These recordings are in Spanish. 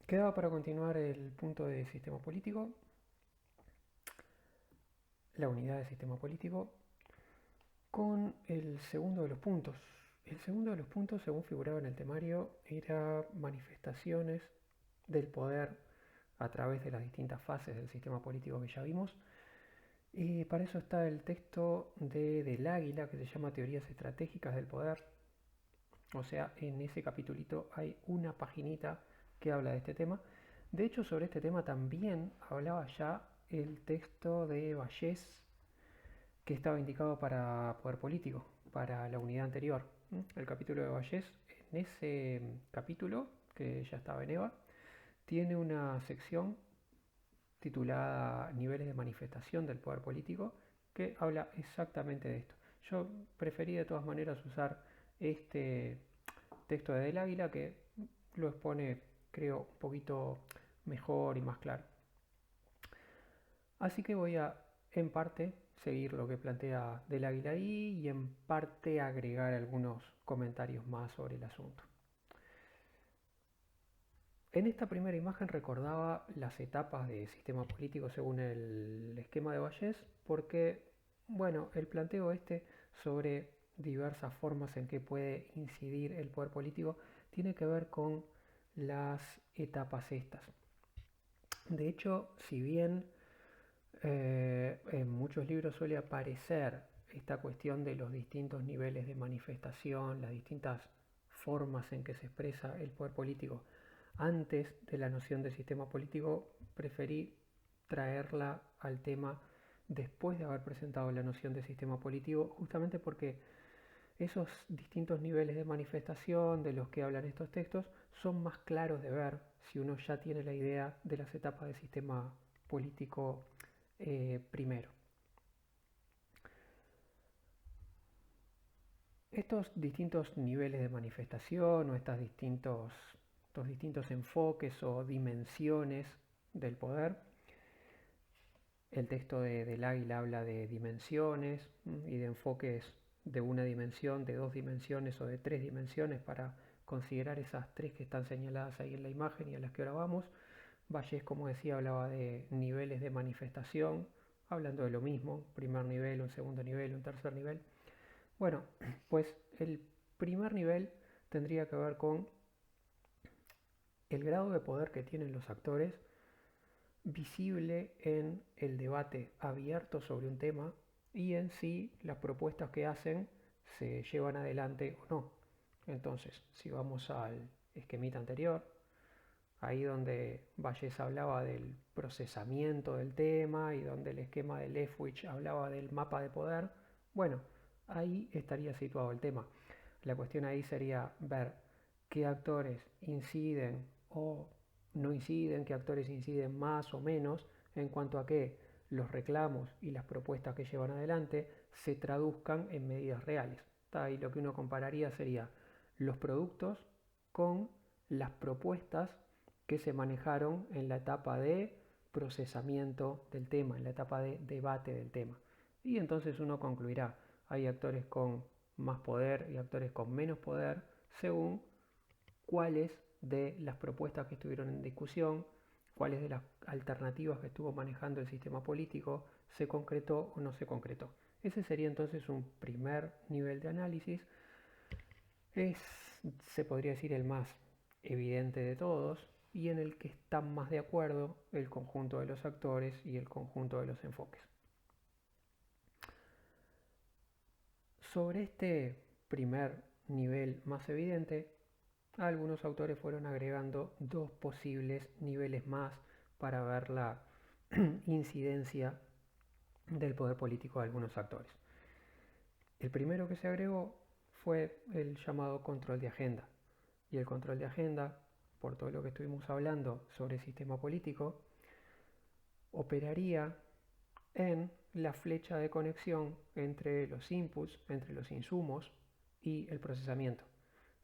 Quedaba para continuar el punto de sistema político, la unidad de sistema político, con el segundo de los puntos. El segundo de los puntos, según figuraba en el temario, era manifestaciones del poder a través de las distintas fases del sistema político que ya vimos. Y para eso está el texto Del Águila, que se llama Teorías Estratégicas del Poder. O sea, en ese capitulito hay una paginita que habla de este tema. De hecho, sobre este tema también hablaba ya el texto de Vallés, que estaba indicado para poder político, para la unidad anterior. El capítulo de Vallés, en ese capítulo, que ya estaba en EVA, tiene una sección titulada Niveles de manifestación del poder político, que habla exactamente de esto. Yo preferí de todas maneras usar este texto de Del Águila, que lo expone, creo, un poquito mejor y más claro. Así que voy a, en parte, seguir lo que plantea Del Águila ahí y en parte agregar algunos comentarios más sobre el asunto. En esta primera imagen recordaba las etapas de sistema político según el esquema de Vallés, porque, bueno, el planteo este sobre diversas formas en que puede incidir el poder político tiene que ver con las etapas estas. De hecho, si bien en muchos libros suele aparecer esta cuestión de los distintos niveles de manifestación, las distintas formas en que se expresa el poder político, antes de la noción de sistema político, preferí traerla al tema después de haber presentado la noción de sistema político, justamente porque esos distintos niveles de manifestación de los que hablan estos textos son más claros de ver si uno ya tiene la idea de las etapas del sistema político primero. Estos distintos niveles de manifestación o estos distintos enfoques o dimensiones del poder, el texto Del Águila habla de dimensiones y de enfoques de una dimensión, de dos dimensiones o de tres dimensiones para considerar esas tres que están señaladas ahí en la imagen y a las que ahora vamos. Vallés, como decía, hablaba de niveles de manifestación, hablando de lo mismo, primer nivel, un segundo nivel, un tercer nivel. Bueno, pues el primer nivel tendría que ver con el grado de poder que tienen los actores visible en el debate abierto sobre un tema y en si las propuestas que hacen se llevan adelante o no. Entonces, si vamos al esquemita anterior, ahí donde Vallés hablaba del procesamiento del tema y donde el esquema de Lefwich hablaba del mapa de poder, bueno, ahí estaría situado el tema. La cuestión ahí sería ver qué actores inciden o no inciden, qué actores inciden más o menos en cuanto a que los reclamos y las propuestas que llevan adelante se traduzcan en medidas reales. Ahí lo que uno compararía sería los productos con las propuestas que se manejaron en la etapa de procesamiento del tema, en la etapa de debate del tema. Y entonces uno concluirá, hay actores con más poder y actores con menos poder, según cuáles de las propuestas que estuvieron en discusión, cuáles de las alternativas que estuvo manejando el sistema político se concretó o no se concretó. Ese sería entonces un primer nivel de análisis. Es, se podría decir, el más evidente de todos y en el que están más de acuerdo el conjunto de los actores y el conjunto de los enfoques. Sobre este primer nivel más evidente, algunos autores fueron agregando dos posibles niveles más para ver la incidencia del poder político de algunos actores. El primero que se agregó fue el llamado control de agenda. Y el control de agenda, por todo lo que estuvimos hablando sobre el sistema político, operaría en la flecha de conexión entre los inputs, entre los insumos y el procesamiento.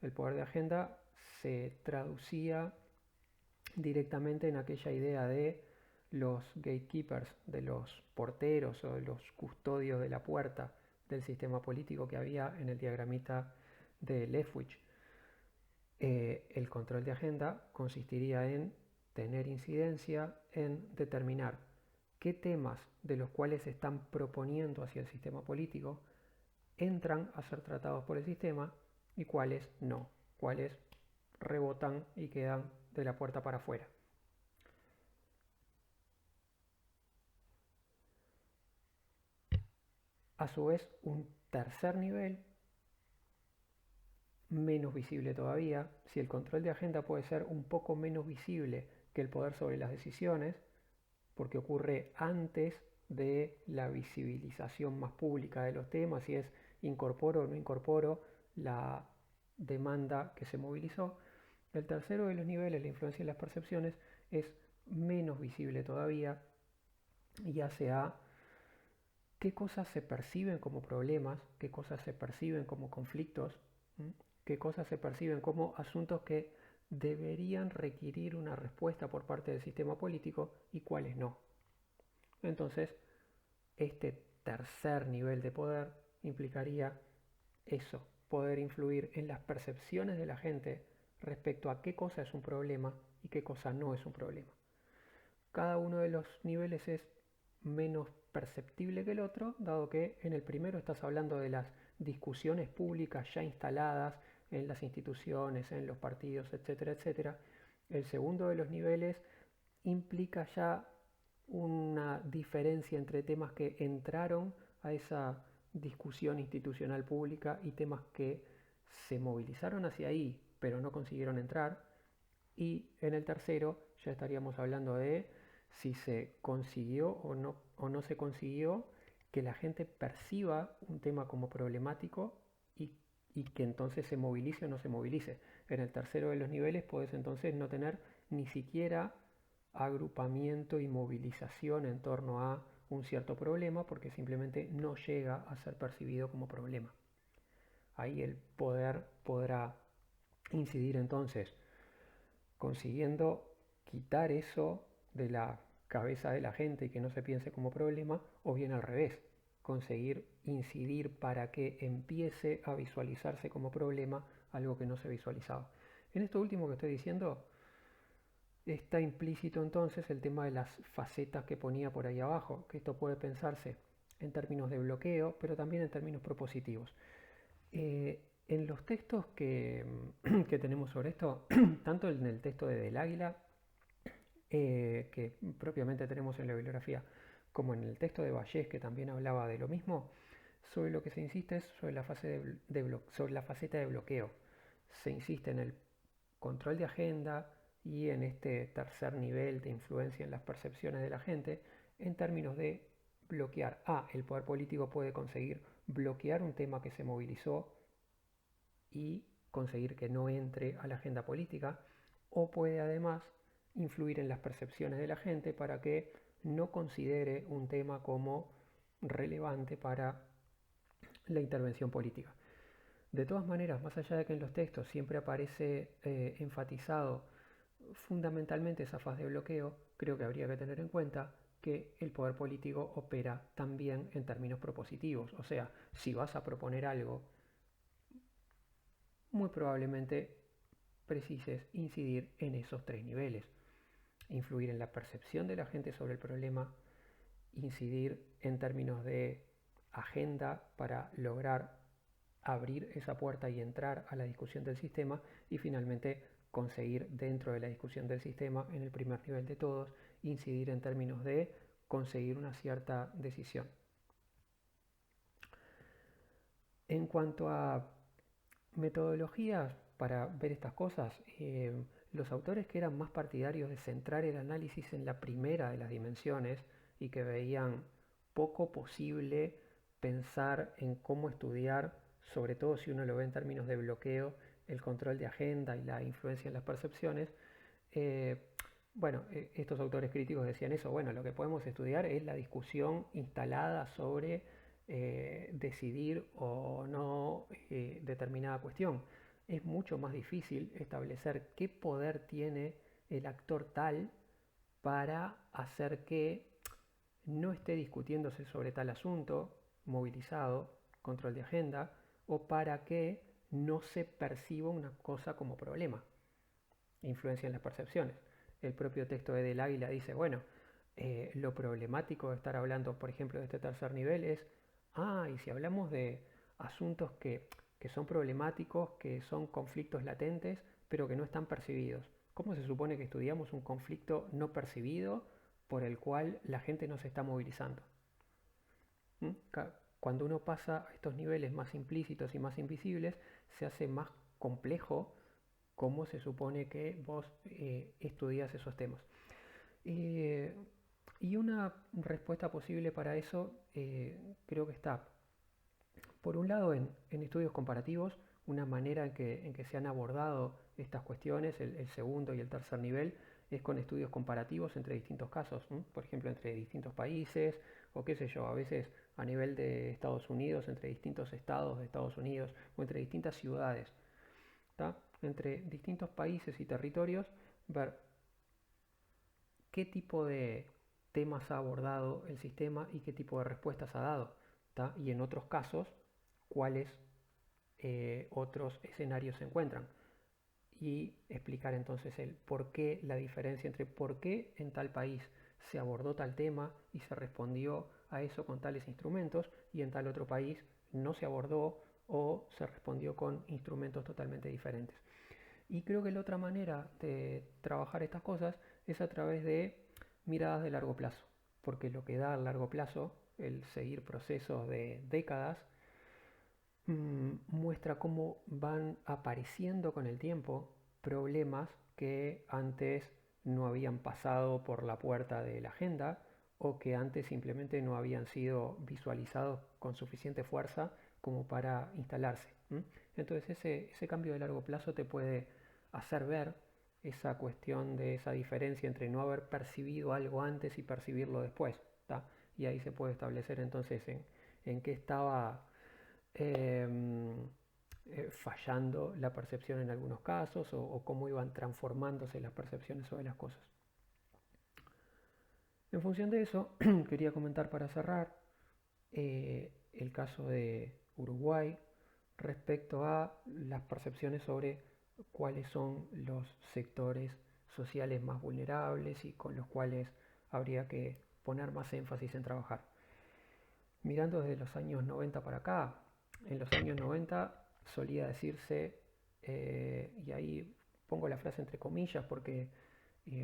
El poder de agenda se traducía directamente en aquella idea de los gatekeepers, de los porteros o de los custodios de la puerta del sistema político que había en el diagramita de Lefwich. El control de agenda consistiría en tener incidencia en determinar qué temas de los cuales se están proponiendo hacia el sistema político entran a ser tratados por el sistema y cuáles no, cuáles rebotan y quedan de la puerta para afuera. A su vez, un tercer nivel, menos visible todavía, si el control de agenda puede ser un poco menos visible que el poder sobre las decisiones, porque ocurre antes de la visibilización más pública de los temas, si es incorporo o no incorporo la demanda que se movilizó. El tercero de los niveles, la influencia en las percepciones, es menos visible todavía y hace a qué cosas se perciben como problemas, qué cosas se perciben como conflictos, qué cosas se perciben como asuntos que deberían requerir una respuesta por parte del sistema político y cuáles no. Entonces, este tercer nivel de poder implicaría eso, poder influir en las percepciones de la gente respecto a qué cosa es un problema y qué cosa no es un problema. Cada uno de los niveles es menos perceptible que el otro, dado que en el primero estás hablando de las discusiones públicas ya instaladas en las instituciones, en los partidos, etcétera, etcétera. El segundo de los niveles implica ya una diferencia entre temas que entraron a esa discusión institucional pública y temas que se movilizaron hacia ahí pero no consiguieron entrar. Y en el tercero ya estaríamos hablando de si se consiguió o no se consiguió que la gente perciba un tema como problemático y que entonces se movilice o no se movilice. En el tercero de los niveles puedes entonces no tener ni siquiera agrupamiento y movilización en torno a un cierto problema porque simplemente no llega a ser percibido como problema. Ahí el poder podrá incidir entonces consiguiendo quitar eso de la cabeza de la gente y que no se piense como problema, o bien al revés, conseguir incidir para que empiece a visualizarse como problema algo que no se visualizaba. En esto último que estoy diciendo, está implícito entonces el tema de las facetas que ponía por ahí abajo, que esto puede pensarse en términos de bloqueo, pero también en términos propositivos. En los textos que tenemos sobre esto, tanto en el texto de Del Águila, que propiamente tenemos en la bibliografía, como en el texto de Vallés, que también hablaba de lo mismo, sobre lo que se insiste es sobre la, sobre la faceta de bloqueo. Se insiste en el control de agenda y en este tercer nivel de influencia en las percepciones de la gente, en términos de bloquear. El poder político puede conseguir bloquear un tema que se movilizó y conseguir que no entre a la agenda política, o puede además influir en las percepciones de la gente para que no considere un tema como relevante para la intervención política. De todas maneras, más allá de que en los textos siempre aparece enfatizado fundamentalmente esa fase de bloqueo, creo que habría que tener en cuenta que el poder político opera también en términos propositivos. O sea, si vas a proponer algo, muy probablemente precises incidir en esos tres niveles. Influir en la percepción de la gente sobre el problema, incidir en términos de agenda para lograr abrir esa puerta y entrar a la discusión del sistema, y finalmente conseguir dentro de la discusión del sistema, en el primer nivel de todos, incidir en términos de conseguir una cierta decisión. En cuanto a metodologías para ver estas cosas, los autores que eran más partidarios de centrar el análisis en la primera de las dimensiones y que veían poco posible pensar en cómo estudiar, sobre todo si uno lo ve en términos de bloqueo, el control de agenda y la influencia en las percepciones, estos autores críticos decían eso. Bueno, lo que podemos estudiar es la discusión instalada sobre decidir o no determinada cuestión. Es mucho más difícil establecer qué poder tiene el actor tal para hacer que no esté discutiéndose sobre tal asunto, movilizado, control de agenda, o para que no se perciba una cosa como problema, influencia en las percepciones. el propio texto de Del Águila dice, bueno, lo problemático de estar hablando, por ejemplo, de este tercer nivel es, y si hablamos de asuntos que son problemáticos, que son conflictos latentes, pero que no están percibidos. ¿Cómo se supone que estudiamos un conflicto no percibido por el cual la gente no se está movilizando? ¿Mm? Cuando uno pasa a estos niveles más implícitos y más invisibles, se hace más complejo cómo se supone que vos estudias esos temas. Eh, y una respuesta posible para eso creo que está, por un lado, en estudios comparativos, una manera en que se han abordado estas cuestiones, el segundo y el tercer nivel, es con estudios comparativos entre distintos casos, ¿m? Por ejemplo, entre distintos países, o qué sé yo, a veces a nivel de Estados Unidos, entre distintos estados de Estados Unidos, o entre distintas ciudades, ¿tá? Entre distintos países y territorios, ver qué tipo de temas ha abordado el sistema y qué tipo de respuestas ha dado, ¿tá? Y en otros casos, cuáles otros escenarios se encuentran. Y explicar entonces el por qué, la diferencia entre por qué en tal país se abordó tal tema y se respondió a eso con tales instrumentos y en tal otro país no se abordó o se respondió con instrumentos totalmente diferentes. Y creo que la otra manera de trabajar estas cosas es a través de miradas de largo plazo, porque lo que da a largo plazo, el seguir procesos de décadas, muestra cómo van apareciendo con el tiempo problemas que antes no habían pasado por la puerta de la agenda o que antes simplemente no habían sido visualizados con suficiente fuerza como para instalarse. Entonces ese cambio de largo plazo te puede hacer ver esa cuestión de esa diferencia entre no haber percibido algo antes y percibirlo después, ¿tá? Y ahí se puede establecer entonces en qué estaba em, fallando la percepción en algunos casos o cómo iban transformándose las percepciones sobre las cosas. En función de eso, quería comentar para cerrar el caso de Uruguay respecto a las percepciones sobre cuáles son los sectores sociales más vulnerables y con los cuales habría que poner más énfasis en trabajar. Mirando desde los años 90 para acá, en los años 90 solía decirse, y ahí pongo la frase entre comillas porque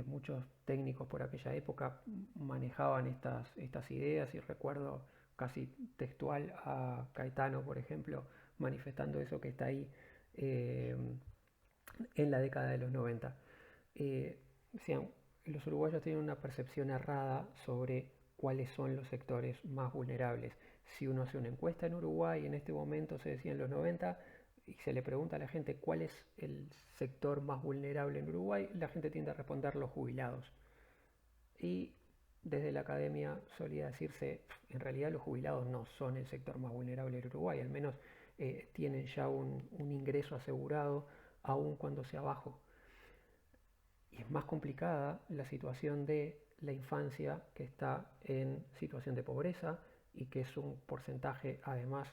muchos técnicos por aquella época manejaban estas ideas y recuerdo casi textual a Caetano, por ejemplo, manifestando eso que está ahí eh, en la década de los 90. Decían, los uruguayos tienen una percepción errada sobre cuáles son los sectores más vulnerables. Si uno hace una encuesta en Uruguay, en este momento se decía en los 90, y se le pregunta a la gente cuál es el sector más vulnerable en Uruguay, la gente tiende a responder los jubilados. Y desde la academia solía decirse, en realidad los jubilados no son el sector más vulnerable de Uruguay, al menos tienen ya un ingreso asegurado, aun cuando sea bajo. Y es más complicada la situación de la infancia que está en situación de pobreza y que es un porcentaje además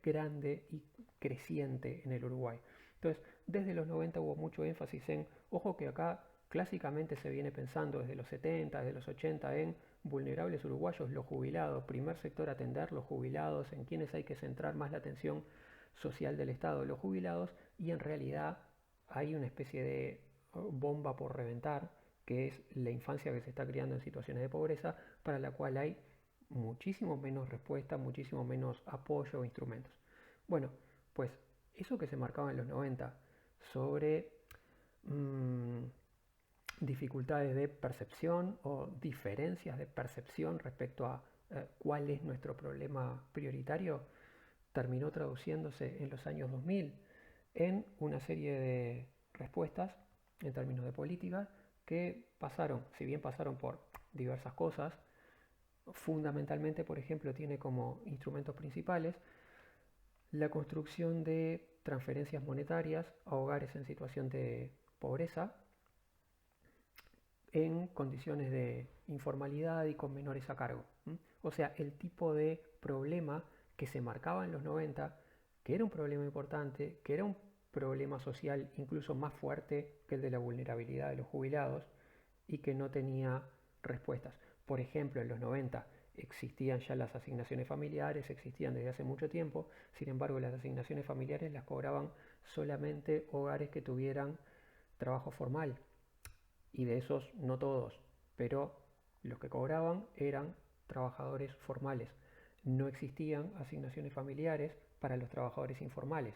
grande y creciente en el Uruguay. Entonces, desde los 90 hubo mucho énfasis en, ojo que acá clásicamente se viene pensando desde los 70, desde los 80 en vulnerables uruguayos, los jubilados, primer sector a atender, los jubilados, en quienes hay que centrar más la atención social del Estado, los jubilados, y en realidad hay una especie de bomba por reventar, que es la infancia que se está criando en situaciones de pobreza, para la cual hay muchísimo menos respuesta, muchísimo menos apoyo o instrumentos. Bueno, pues eso que se marcaba en los 90 sobre dificultades de percepción o diferencias de percepción respecto a cuál es nuestro problema prioritario, terminó traduciéndose en los años 2000 en una serie de respuestas en términos de política que pasaron, si bien pasaron por diversas cosas, fundamentalmente, por ejemplo, tiene como instrumentos principales la construcción de transferencias monetarias a hogares en situación de pobreza en condiciones de informalidad y con menores a cargo. O sea, el tipo de problema que se marcaba en los 90, que era un problema importante, que era un problema social incluso más fuerte que el de la vulnerabilidad de los jubilados, y que no tenía respuestas. Por ejemplo, en los 90 existían ya las asignaciones familiares, existían desde hace mucho tiempo, sin embargo las asignaciones familiares las cobraban solamente hogares que tuvieran trabajo formal, y de esos no todos, pero los que cobraban eran trabajadores formales. No existían asignaciones familiares para los trabajadores informales.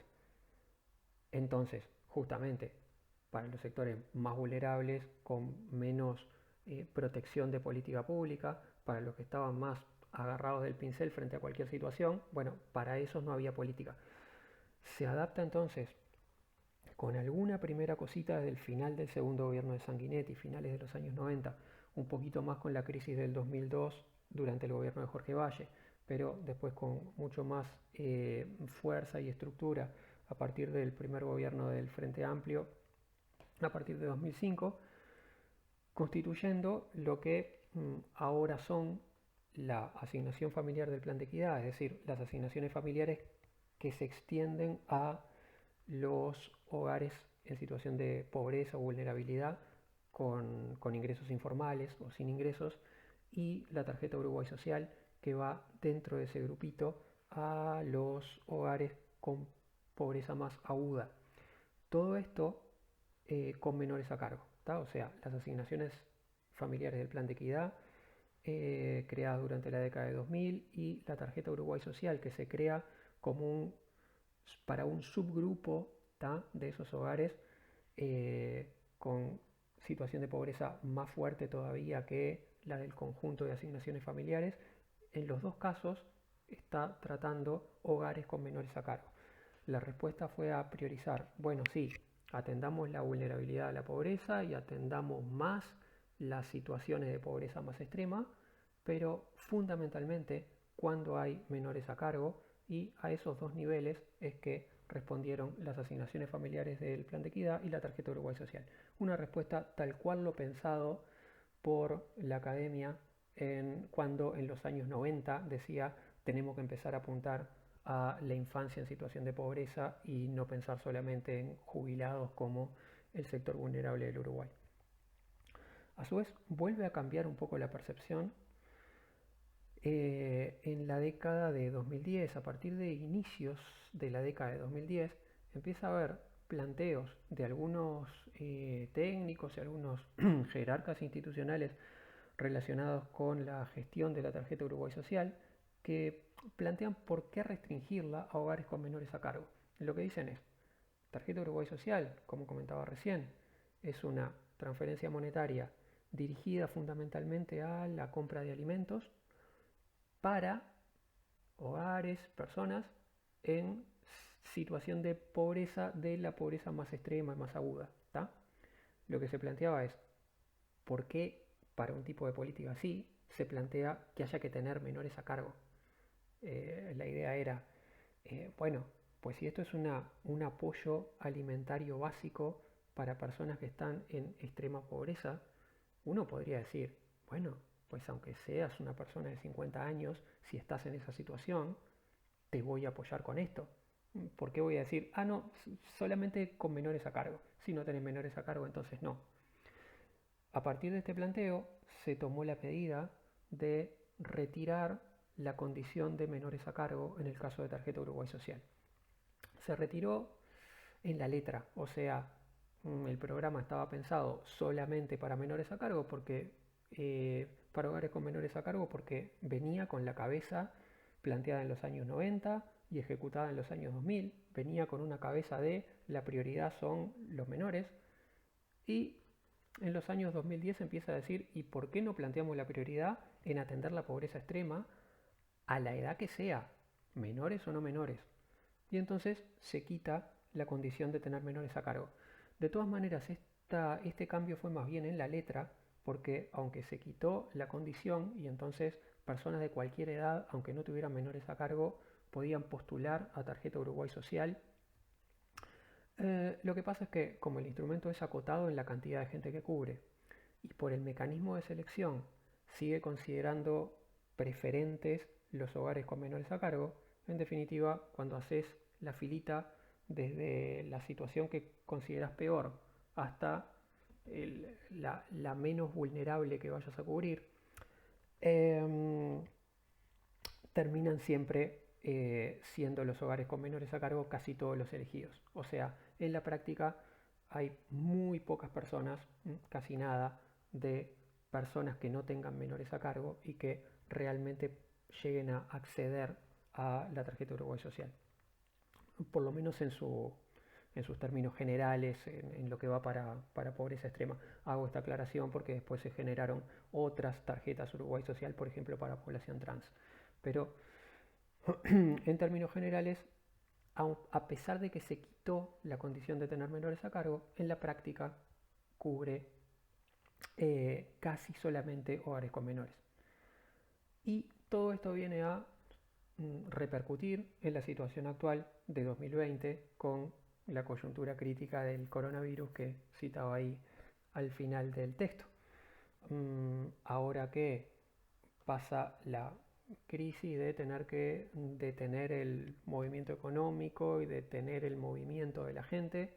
Entonces, justamente, para los sectores más vulnerables, con menos protección de política pública, para los que estaban más agarrados del pincel frente a cualquier situación, bueno, para esos no había política. Se adapta entonces con alguna primera cosita desde el final del segundo gobierno de Sanguinetti, finales de los años 90, un poquito más con la crisis del 2002 durante el gobierno de Jorge Valle, pero después con mucho más fuerza y estructura a partir del primer gobierno del Frente Amplio, a partir de 2005, constituyendo lo que ahora son la asignación familiar del plan de equidad, es decir, las asignaciones familiares que se extienden a los hogares en situación de pobreza o vulnerabilidad con ingresos informales o sin ingresos, y la tarjeta Uruguay Social, que va dentro de ese grupito a los hogares con pobreza más aguda. Todo esto con menores a cargo, ¿tá? O sea, las asignaciones familiares del plan de equidad creadas durante la década de 2000, y la tarjeta Uruguay Social, que se crea como para un subgrupo, ¿tá?, de esos hogares con situación de pobreza más fuerte todavía que la del conjunto de asignaciones familiares. En los dos casos está tratando hogares con menores a cargo. La respuesta fue a priorizar, bueno, sí, atendamos la vulnerabilidad a la pobreza y atendamos más las situaciones de pobreza más extrema, pero fundamentalmente cuando hay menores a cargo, y a esos dos niveles es que respondieron las asignaciones familiares del Plan de Equidad y la tarjeta Uruguay Social. Una respuesta tal cual lo pensado por la academia cuando en los años 90 decía tenemos que empezar a apuntar a la infancia en situación de pobreza y no pensar solamente en jubilados como el sector vulnerable del Uruguay. A su vez, vuelve a cambiar un poco la percepción en la década de 2010. A partir de inicios de la década de 2010 empieza a haber planteos de algunos técnicos y algunos jerarcas institucionales relacionados con la gestión de la tarjeta Uruguay Social, que plantean por qué restringirla a hogares con menores a cargo. Lo que dicen es, tarjeta Uruguay Social, como comentaba recién, es una transferencia monetaria dirigida fundamentalmente a la compra de alimentos para hogares, personas en situación de pobreza, de la pobreza más extrema y más aguda, ¿tá? Lo que se planteaba es, ¿por qué para un tipo de política así se plantea que haya que tener menores a cargo? La idea era, bueno, pues si esto es un apoyo alimentario básico para personas que están en extrema pobreza, uno podría decir, bueno, pues aunque seas una persona de 50 años, si estás en esa situación, te voy a apoyar con esto. ¿Por qué voy a decir, no, solamente con menores a cargo? Si no tenés menores a cargo, entonces no. A partir de este planteo, se tomó la medida de retirar la condición de menores a cargo en el caso de tarjeta Uruguay Social. Se retiró en la letra, o sea, el programa estaba pensado solamente para menores a cargo, porque para hogares con menores a cargo, porque venía con la cabeza planteada en los años 90 y ejecutada en los años 2000, venía con una cabeza de la prioridad son los menores, y en los años 2010 empieza a decir, ¿y por qué no planteamos la prioridad en atender la pobreza extrema a la edad que sea, menores o no menores? Y entonces se quita la condición de tener menores a cargo. De todas maneras, este cambio fue más bien en la letra, porque aunque se quitó la condición y entonces personas de cualquier edad, aunque no tuvieran menores a cargo, podían postular a tarjeta Uruguay Social, lo que pasa es que como el instrumento es acotado en la cantidad de gente que cubre y por el mecanismo de selección sigue considerando preferentes los hogares con menores a cargo, en definitiva, cuando haces la filita desde la situación que consideras peor hasta la menos vulnerable que vayas a cubrir, em, terminan siempre siendo los hogares con menores a cargo casi todos los elegidos. O sea, en la práctica hay muy pocas personas, casi nada, de personas que no tengan menores a cargo y que realmente lleguen a acceder a la tarjeta Uruguay Social. Por lo menos en sus términos generales, en lo que va para pobreza extrema. Hago esta aclaración porque después se generaron otras tarjetas Uruguay Social, por ejemplo, para población trans. Pero en términos generales, a pesar de que se quitó la condición de tener menores a cargo, en la práctica cubre casi solamente hogares con menores. Y todo esto viene a repercutir en la situación actual de 2020 con la coyuntura crítica del coronavirus que citaba ahí al final del texto. Ahora que pasa la crisis de tener que detener el movimiento económico y detener el movimiento de la gente,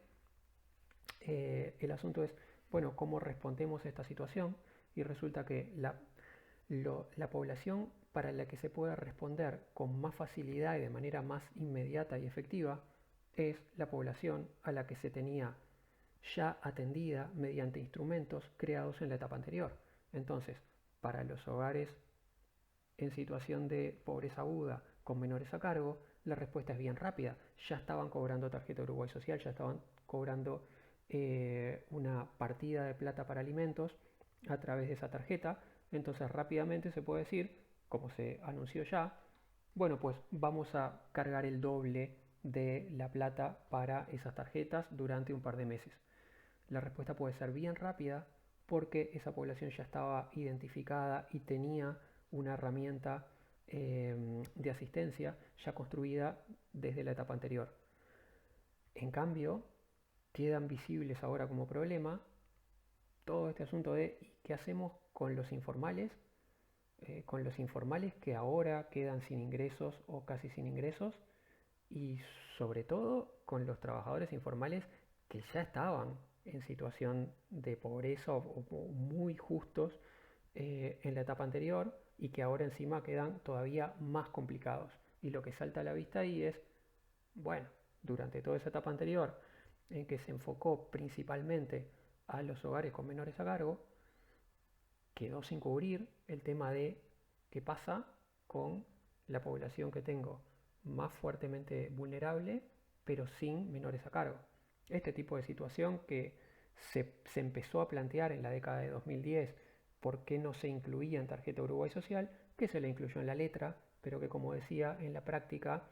el asunto es, bueno, ¿cómo respondemos a esta situación? Y resulta que la población para la que se pueda responder con más facilidad y de manera más inmediata y efectiva es la población a la que se tenía ya atendida mediante instrumentos creados en la etapa anterior. Entonces, para los hogares en situación de pobreza aguda con menores a cargo, la respuesta es bien rápida. Ya estaban cobrando tarjeta Uruguay Social, ya estaban cobrando una partida de plata para alimentos a través de esa tarjeta. Entonces rápidamente se puede decir, como se anunció ya, bueno, pues vamos a cargar el doble de la plata para esas tarjetas durante un par de meses. La respuesta puede ser bien rápida porque esa población ya estaba identificada y tenía una herramienta de asistencia ya construida desde la etapa anterior. En cambio, quedan visibles ahora como problema todo este asunto de ¿qué hacemos con los informales? Con los informales que ahora quedan sin ingresos o casi sin ingresos y sobre todo con los trabajadores informales que ya estaban en situación de pobreza o muy justos en la etapa anterior y que ahora encima quedan todavía más complicados. Y lo que salta a la vista ahí es, bueno, durante toda esa etapa anterior en que se enfocó principalmente a los hogares con menores a cargo, quedó sin cubrir el tema de qué pasa con la población que tengo más fuertemente vulnerable, pero sin menores a cargo. Este tipo de situación que se empezó a plantear en la década de 2010, por qué no se incluía en tarjeta Uruguay Social, que se le incluyó en la letra, pero que como decía, en la práctica,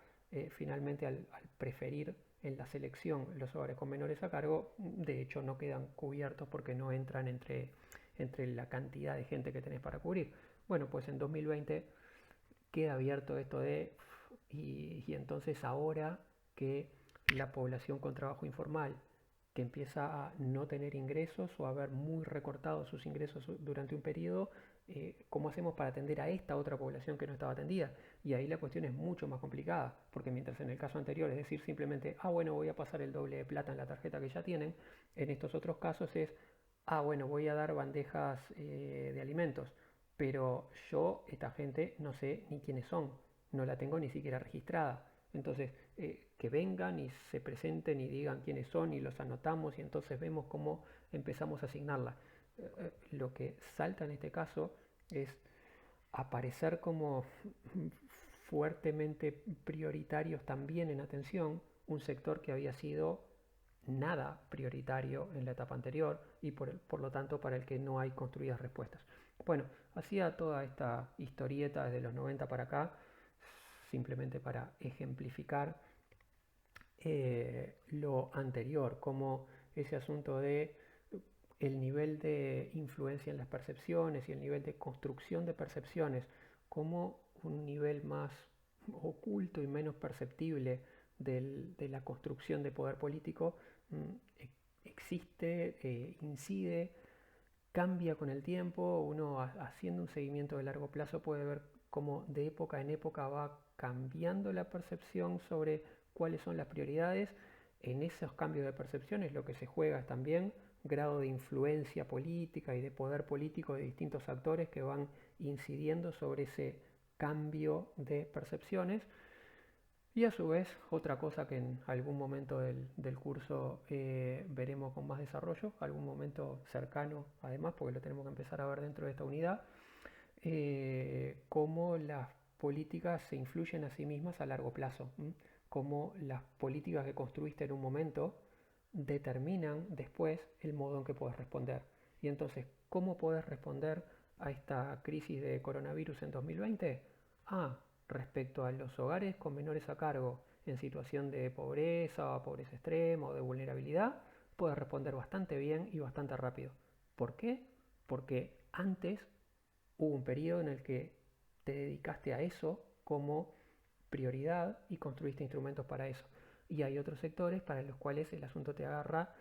finalmente al preferir en la selección los hogares con menores a cargo, de hecho no quedan cubiertos porque no entran entre la cantidad de gente que tenés para cubrir. Bueno, pues en 2020 queda abierto esto de, y entonces ahora que la población con trabajo informal, que empieza a no tener ingresos o a ver muy recortados sus ingresos durante un periodo, ¿cómo hacemos para atender a esta otra población que no estaba atendida? Y ahí la cuestión es mucho más complicada, porque mientras en el caso anterior es decir simplemente, bueno, voy a pasar el doble de plata en la tarjeta que ya tienen, en estos otros casos es, bueno, voy a dar bandejas de alimentos, pero yo, esta gente, no sé ni quiénes son, no la tengo ni siquiera registrada. Entonces, que vengan y se presenten y digan quiénes son y los anotamos y entonces vemos cómo empezamos a asignarla. Lo que salta en este caso es aparecer como fuertemente prioritarios también en atención un sector que había sido nada prioritario en la etapa anterior y por lo tanto para el que no hay construidas respuestas. Bueno, hacía toda esta historieta desde los 90 para acá, simplemente para ejemplificar lo anterior, como ese asunto de el nivel de influencia en las percepciones y el nivel de construcción de percepciones como un nivel más oculto y menos perceptible de la construcción de poder político existe, incide, cambia con el tiempo. Uno haciendo un seguimiento de largo plazo puede ver cómo de época en época va cambiando la percepción sobre cuáles son las prioridades. En esos cambios de percepciones lo que se juega es también grado de influencia política y de poder político de distintos actores que van incidiendo sobre ese cambio de percepciones. Y a su vez, otra cosa que en algún momento del curso veremos con más desarrollo, algún momento cercano además, porque lo tenemos que empezar a ver dentro de esta unidad, cómo las políticas se influyen a sí mismas a largo plazo, cómo las políticas que construiste en un momento determinan después el modo en que puedes responder. Y entonces, ¿cómo puedes responder a esta crisis de coronavirus en 2020? Respecto a los hogares con menores a cargo en situación de pobreza, pobreza extrema o de vulnerabilidad, puedes responder bastante bien y bastante rápido. ¿Por qué? Porque antes hubo un periodo en el que te dedicaste a eso como prioridad y construiste instrumentos para eso. Y hay otros sectores para los cuales el asunto te agarra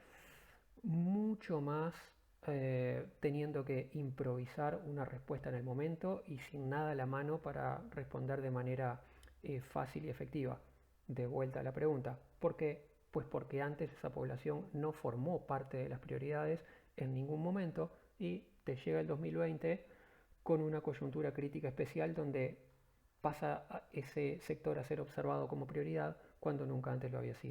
mucho más teniendo que improvisar una respuesta en el momento y sin nada a la mano para responder de manera fácil y efectiva. De vuelta a la pregunta, ¿por qué? Pues porque antes esa población no formó parte de las prioridades en ningún momento y te llega el 2020 con una coyuntura crítica especial donde pasa ese sector a ser observado como prioridad cuando nunca antes lo había sido.